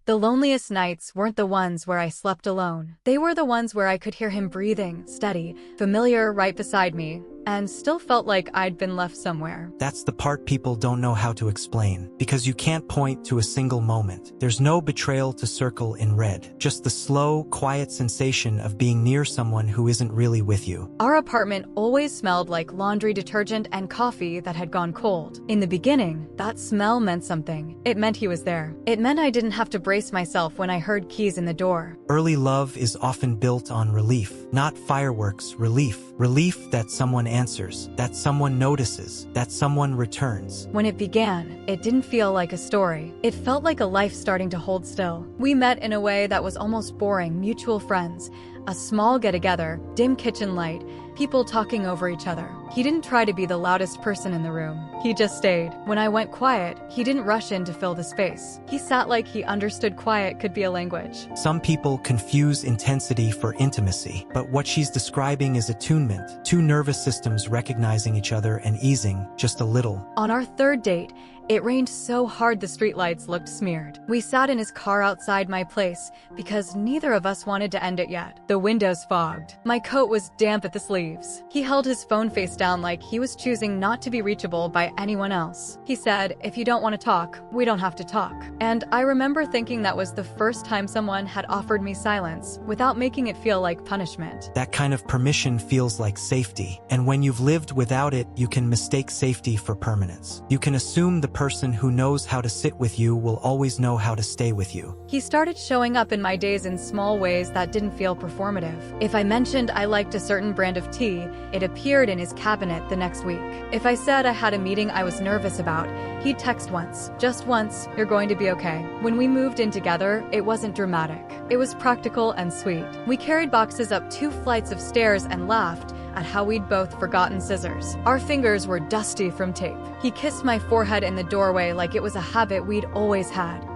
The loneliest nights weren't the ones where I slept alone. They were the ones where I could hear him breathing, steady, familiar right beside me, and still felt like I'd been left somewhere. That's the part people don't know how to explain, because you can't point to a single moment. There's no betrayal to circle in red, just the slow, quiet sensation of being near someone who isn't really with you. Our apartment always smelled like laundry detergent and coffee that had gone cold. In the beginning, that smell meant something. It meant he was there. It meant I didn't have to brace myself when I heard keys in the door. Early love is often built on relief, not fireworks, relief. Relief that someone answers, that someone notices, that someone returns. When it began, it didn't feel like a story. It felt like a life starting to hold still. We met in a way that was almost boring, mutual friends. A small get-together, dim kitchen light, people talking over each other. He didn't try to be the loudest person in the room. He just stayed. When I went quiet, he didn't rush in to fill the space. He sat like he understood quiet could be a language. Some people confuse intensity for intimacy, but what she's describing is attunement, two nervous systems recognizing each other and easing just a little. On our third date, it rained so hard the streetlights looked smeared. We sat in his car outside my place because neither of us wanted to end it yet. The windows fogged. My coat was damp at the sleeves. He held his phone face down like he was choosing not to be reachable by anyone else. He said, "If you don't want to talk, we don't have to talk." And I remember thinking that was the first time someone had offered me silence without making it feel like punishment. That kind of permission feels like safety. And when you've lived without it, you can mistake safety for permanence. You can assume the person who knows how to sit with you will always know how to stay with you. He started showing up in my days in small ways that didn't feel performative. If I mentioned I liked a certain brand of tea, it appeared in his cabinet the next week. If I said I had a meeting I was nervous about, he'd text once, just once, "You're going to be okay." When we moved in together, it wasn't dramatic. It was practical and sweet. We carried boxes up 2 flights of stairs and laughed at how we'd both forgotten scissors. Our fingers were dusty from tape. He kissed my forehead in the doorway like it was a habit we'd always had.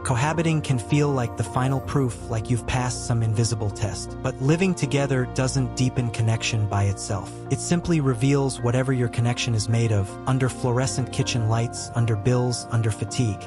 Cohabiting can feel like the final proof, like you've passed some invisible test. But living together doesn't deepen connection by itself. It simply reveals whatever your connection is made of, under fluorescent kitchen lights, under bills, under fatigue.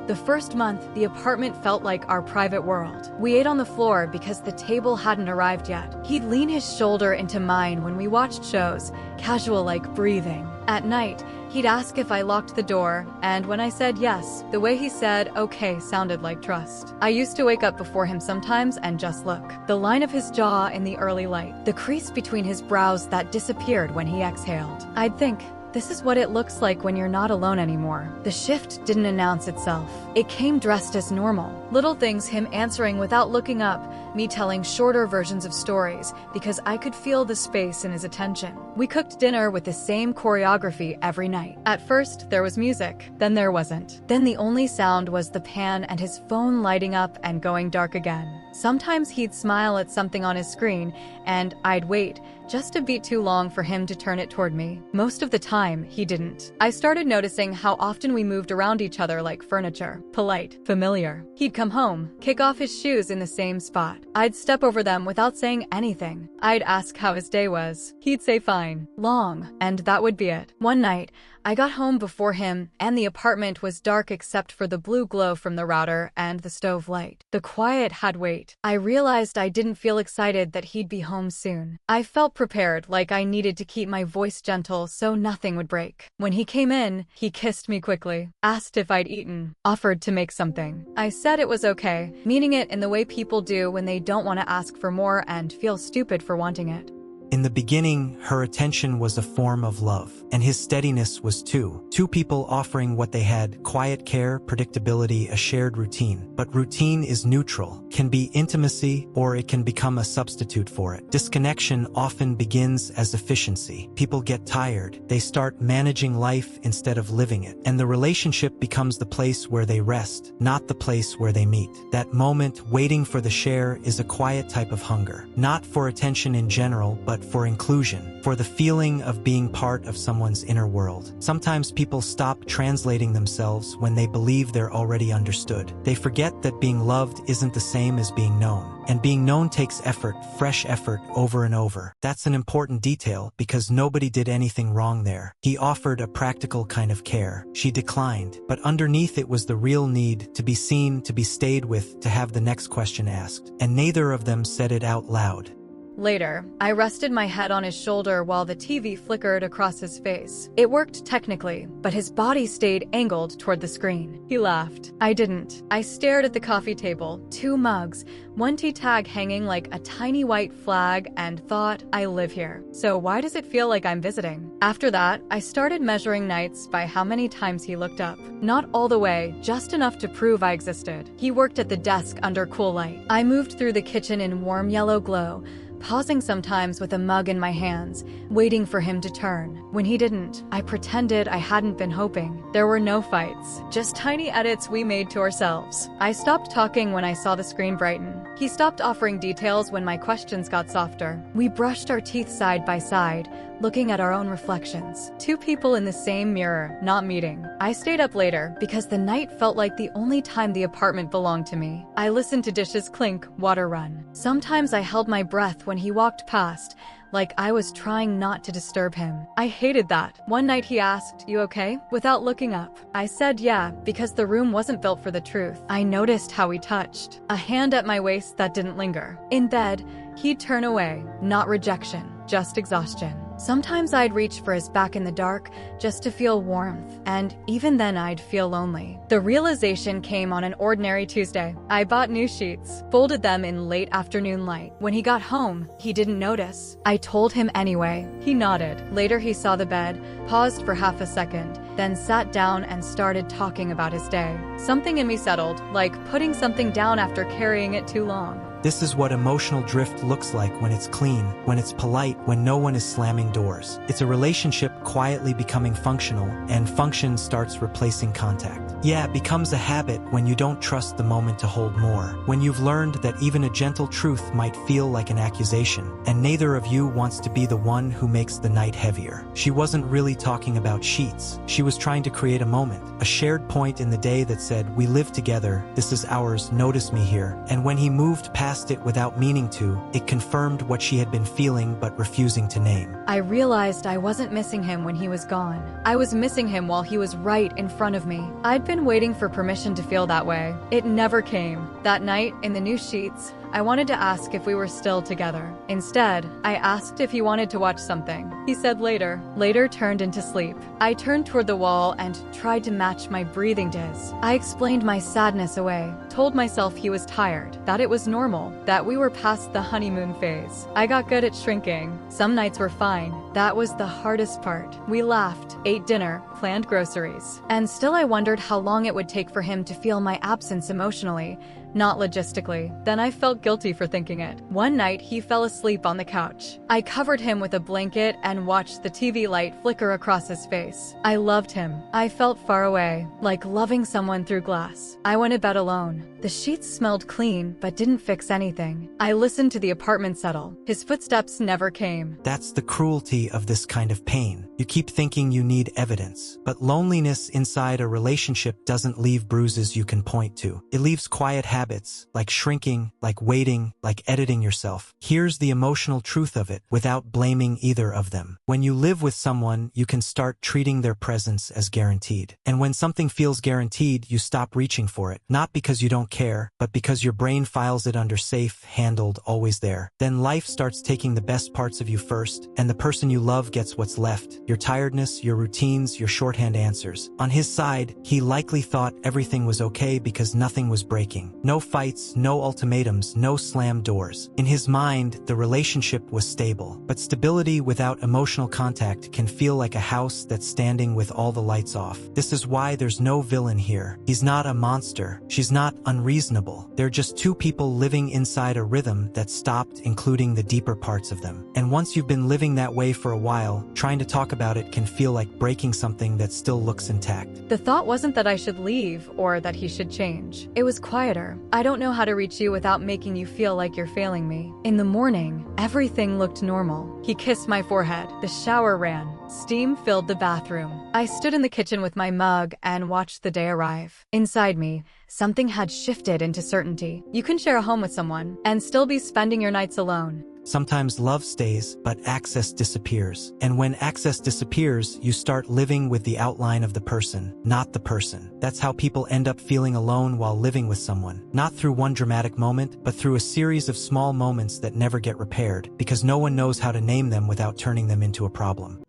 The first month, the apartment felt like our private world. We ate on the floor because the table hadn't arrived yet. He'd lean his shoulder into mine when we watched shows, casual like breathing. At night, he'd ask if I locked the door, and when I said yes, the way he said okay sounded like trust. I used to wake up before him sometimes and just look. The line of his jaw in the early light, the crease between his brows that disappeared when he exhaled. I'd think, this is what it looks like when you're not alone anymore. The shift didn't announce itself. It came dressed as normal. Little things, him answering without looking up, me telling shorter versions of stories because I could feel the space in his attention. We cooked dinner with the same choreography every night. At first, there was music. Then there wasn't. Then the only sound was the pan and his phone lighting up and going dark again. Sometimes he'd smile at something on his screen, and I'd wait just a beat too long for him to turn it toward me. Most of the time, he didn't. I started noticing how often we moved around each other like furniture. Polite, familiar. He'd come home, kick off his shoes in the same spot. I'd step over them without saying anything. I'd ask how his day was. He'd say fine, long, and that would be it. One night, I got home before him, and the apartment was dark except for the blue glow from the router and the stove light. The quiet had weight. I realized I didn't feel excited that he'd be home soon. I felt prepared, like I needed to keep my voice gentle so nothing would break. When he came in, he kissed me quickly, asked if I'd eaten, offered to make something. I said it was okay, meaning it in the way people do when they don't want to ask for more and feel stupid for wanting it. In the beginning, her attention was a form of love, and his steadiness was too. Two people offering what they had: quiet care, predictability, a shared routine. But routine is neutral, can be intimacy, or it can become a substitute for it. Disconnection often begins as efficiency. People get tired, they start managing life instead of living it, and the relationship becomes the place where they rest, not the place where they meet. That moment, waiting for the share, is a quiet type of hunger. Not for attention in general, but but for inclusion, for the feeling of being part of someone's inner world. Sometimes people stop translating themselves when they believe they're already understood. They forget that being loved isn't the same as being known. And being known takes effort, fresh effort, over and over. That's an important detail because nobody did anything wrong there. He offered a practical kind of care. She declined, but underneath it was the real need to be seen, to be stayed with, to have the next question asked. And neither of them said it out loud. Later, I rested my head on his shoulder while the TV flickered across his face. It worked technically, but his body stayed angled toward the screen. He laughed. I didn't. I stared at the coffee table, 2 mugs, 1 tea tag hanging like a tiny white flag, and thought, I live here. So why does it feel like I'm visiting? After that, I started measuring nights by how many times he looked up. Not all the way, just enough to prove I existed. He worked at the desk under cool light. I moved through the kitchen in warm yellow glow, pausing sometimes with a mug in my hands, waiting for him to turn. When he didn't, I pretended I hadn't been hoping. There were no fights, just tiny edits we made to ourselves. I stopped talking when I saw the screen brighten. He stopped offering details when my questions got softer. We brushed our teeth side by side, looking at our own reflections. 2 people in the same mirror, not meeting. I stayed up later because the night felt like the only time the apartment belonged to me. I listened to dishes clink, water run. Sometimes I held my breath when he walked past, like I was trying not to disturb him. I hated that. One night he asked, "You okay?" without looking up. I said yeah, because the room wasn't built for the truth. I noticed how he touched. A hand at my waist that didn't linger. In bed, he'd turn away. Not rejection, just exhaustion. Sometimes I'd reach for his back in the dark just to feel warmth, and even then I'd feel lonely. The realization came on an ordinary Tuesday. I bought new sheets, folded them in late afternoon light. When he got home, he didn't notice. I told him anyway. He nodded. Later he saw the bed, paused for half a second, then sat down and started talking about his day. Something in me settled, like putting something down after carrying it too long. This is what emotional drift looks like when it's clean, when it's polite, when no one is slamming doors. It's a relationship quietly becoming functional, and function starts replacing contact. Yeah, it becomes a habit when you don't trust the moment to hold more, when you've learned that even a gentle truth might feel like an accusation, and neither of you wants to be the one who makes the night heavier. She wasn't really talking about sheets. She was trying to create a moment, a shared point in the day that said, we live together, this is ours, notice me here. And when he moved past it without meaning to, it confirmed what she had been feeling but refusing to name. I realized I wasn't missing him when he was gone. I was missing him while he was right in front of me. I'd been waiting for permission to feel that way. It never came. That night, in the new sheets, I wanted to ask if we were still together. Instead, I asked if he wanted to watch something. He said later. Later turned into sleep. I turned toward the wall and tried to match my breathing to his. I explained my sadness away, told myself he was tired, that it was normal, that we were past the honeymoon phase. I got good at shrinking. Some nights were fine. That was the hardest part. We laughed, ate dinner, planned groceries. And still I wondered how long it would take for him to feel my absence emotionally, not logistically. Then I felt guilty for thinking it. One night, he fell asleep on the couch. I covered him with a blanket and watched the TV light flicker across his face. I loved him. I felt far away, like loving someone through glass. I went to bed alone. The sheets smelled clean, but didn't fix anything. I listened to the apartment settle. His footsteps never came. That's the cruelty of this kind of pain. You keep thinking you need evidence, but loneliness inside a relationship doesn't leave bruises you can point to. It leaves quiet habits, like shrinking, like waiting, like editing yourself. Here's the emotional truth of it, without blaming either of them. When you live with someone, you can start treating their presence as guaranteed. And when something feels guaranteed, you stop reaching for it, not because you don't care, but because your brain files it under safe, handled, always there. Then life starts taking the best parts of you first, and the person you love gets what's left, your tiredness, your routines, your shorthand answers. On his side, he likely thought everything was okay because nothing was breaking. No fights, no ultimatums, no slammed doors. In his mind, the relationship was stable, but stability without emotional contact can feel like a house that's standing with all the lights off. This is why there's no villain here. He's not a monster. She's not unreasonable. They're just two people living inside a rhythm that stopped including the deeper parts of them. And once you've been living that way for a while, trying to talk about it can feel like breaking something that still looks intact. The thought wasn't that I should leave or that he should change. It was quieter, I don't know how to reach you without making you feel like you're failing me. In the morning, everything looked normal. He kissed my forehead. The shower ran. Steam filled the bathroom. I stood in the kitchen with my mug and watched the day arrive. Inside me, something had shifted into certainty. You can share a home with someone and still be spending your nights alone. Sometimes love stays, but access disappears. And when access disappears, you start living with the outline of the person, not the person. That's how people end up feeling alone while living with someone. Not through one dramatic moment, but through a series of small moments that never get repaired, because no one knows how to name them without turning them into a problem.